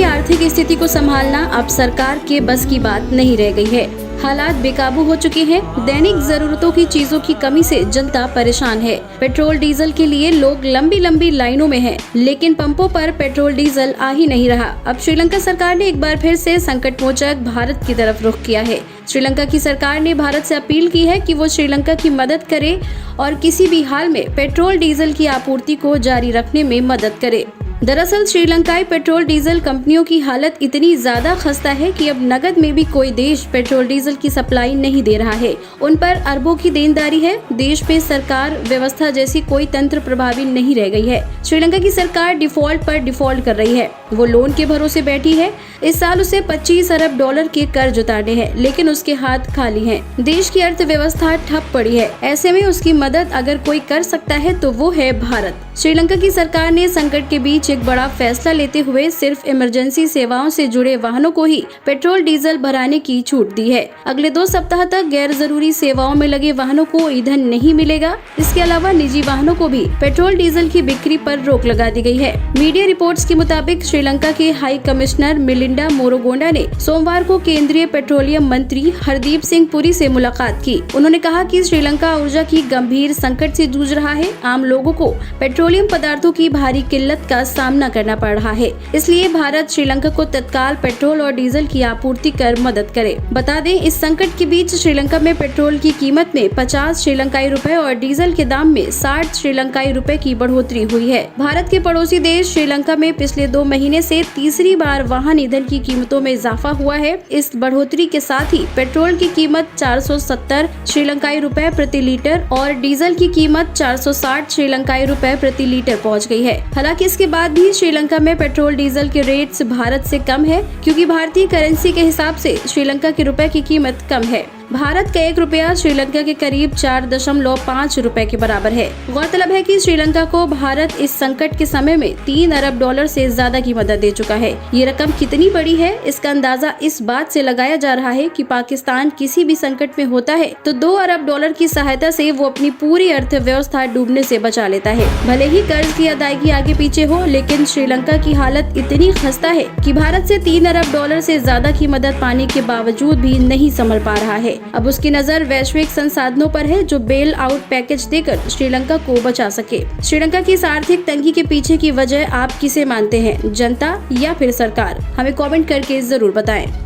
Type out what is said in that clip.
की आर्थिक स्थिति को संभालना अब सरकार के बस की बात नहीं रह गई है। हालात बेकाबू हो चुके हैं। दैनिक जरूरतों की चीजों की कमी से जनता परेशान है। पेट्रोल डीजल के लिए लोग लंबी लंबी लाइनों में हैं, लेकिन पंपों पर पेट्रोल डीजल आ ही नहीं रहा। अब श्रीलंका सरकार ने एक बार फिर से संकटमोचक भारत की तरफ रुख किया है। श्रीलंका की सरकार ने भारत से अपील की है कि वो श्रीलंका की मदद करे और किसी भी हाल में पेट्रोल डीजल की आपूर्ति को जारी रखने में मदद करे। दरअसल श्रीलंकाई पेट्रोल डीजल कंपनियों की हालत इतनी ज्यादा खस्ता है कि अब नकद में भी कोई देश पेट्रोल डीजल की सप्लाई नहीं दे रहा है। उन पर अरबों की देनदारी है। देश पे सरकार व्यवस्था जैसी कोई तंत्र प्रभावी नहीं रह गई है। श्रीलंका की सरकार डिफॉल्ट पर डिफॉल्ट कर रही है। वो लोन के भरोसे बैठी है। इस साल उसे 25 अरब डॉलर के कर्ज उतारने हैं, लेकिन उसके हाथ खाली हैं। देश की अर्थव्यवस्था ठप पड़ी है। ऐसे में उसकी मदद अगर कोई कर सकता है तो वो है भारत। श्रीलंका की सरकार ने संकट के बीच एक बड़ा फैसला लेते हुए सिर्फ इमरजेंसी सेवाओं से जुड़े वाहनों को ही पेट्रोल डीजल भराने की छूट दी है। अगले 2 सप्ताह तक गैर जरूरी सेवाओं में लगे वाहनों को ईंधन नहीं मिलेगा। इसके अलावा निजी वाहनों को भी पेट्रोल डीजल की बिक्री पर रोक लगा दी गई है। मीडिया रिपोर्ट्स के मुताबिक श्रीलंका के हाई कमिश्नर मिलिंडा मोरोगोंडा ने सोमवार को केंद्रीय पेट्रोलियम मंत्री हरदीप सिंह पुरी से मुलाकात की। उन्होंने कहा कि श्रीलंका ऊर्जा की गंभीर संकट से जूझ रहा है। आम लोगों को पेट्रोलियम पदार्थों की भारी किल्लत का सामना करना पड़ रहा है। इसलिए भारत श्रीलंका को तत्काल पेट्रोल और डीजल की आपूर्ति कर मदद करे। बता दें, इस संकट के बीच श्रीलंका में पेट्रोल की कीमत में 50 श्रीलंकाई रुपए और डीजल के दाम में 60 श्रीलंकाई रुपए की बढ़ोतरी हुई है। भारत के पड़ोसी देश श्रीलंका में पिछले 2 महीने से तीसरी बार वाहन ईंधन की कीमतों में इजाफा हुआ है। इस बढ़ोतरी के साथ ही पेट्रोल की कीमत 470 श्रीलंकाई रुपए प्रति लीटर और डीजल की कीमत 460 श्रीलंकाई रुपए प्रति लीटर पहुंच गई है। हालांकि इसके बाद भी श्रीलंका में पेट्रोल डीजल के रेट्स भारत से कम है, क्योंकि भारतीय करेंसी के हिसाब से श्रीलंका के रुपए की कीमत कम है। भारत का 1 रुपया श्रीलंका के करीब 4.5 रुपए के बराबर है। गौरतलब है कि श्रीलंका को भारत इस संकट के समय में 3 अरब डॉलर से ज्यादा की मदद दे चुका है। ये रकम कितनी बड़ी है, इसका अंदाजा इस बात से लगाया जा रहा है कि पाकिस्तान किसी भी संकट में होता है तो 2 अरब डॉलर की सहायता से वो अपनी पूरी अर्थव्यवस्था डूबने से बचा लेता है। भले ही कर्ज की अदायगी आगे पीछे हो, लेकिन श्रीलंका की हालत इतनी खस्ता है कि भारत से 3 अरब डॉलर से ज्यादा की मदद पाने के बावजूद भी नहीं संभल पा रहा है। अब उसकी नजर वैश्विक संसाधनों पर है, जो बेल आउट पैकेज देकर श्रीलंका को बचा सके। श्रीलंका की इस आर्थिक तंगी के पीछे की वजह आप किसे मानते हैं, जनता या फिर सरकार? हमें कमेंट करके जरूर बताएं।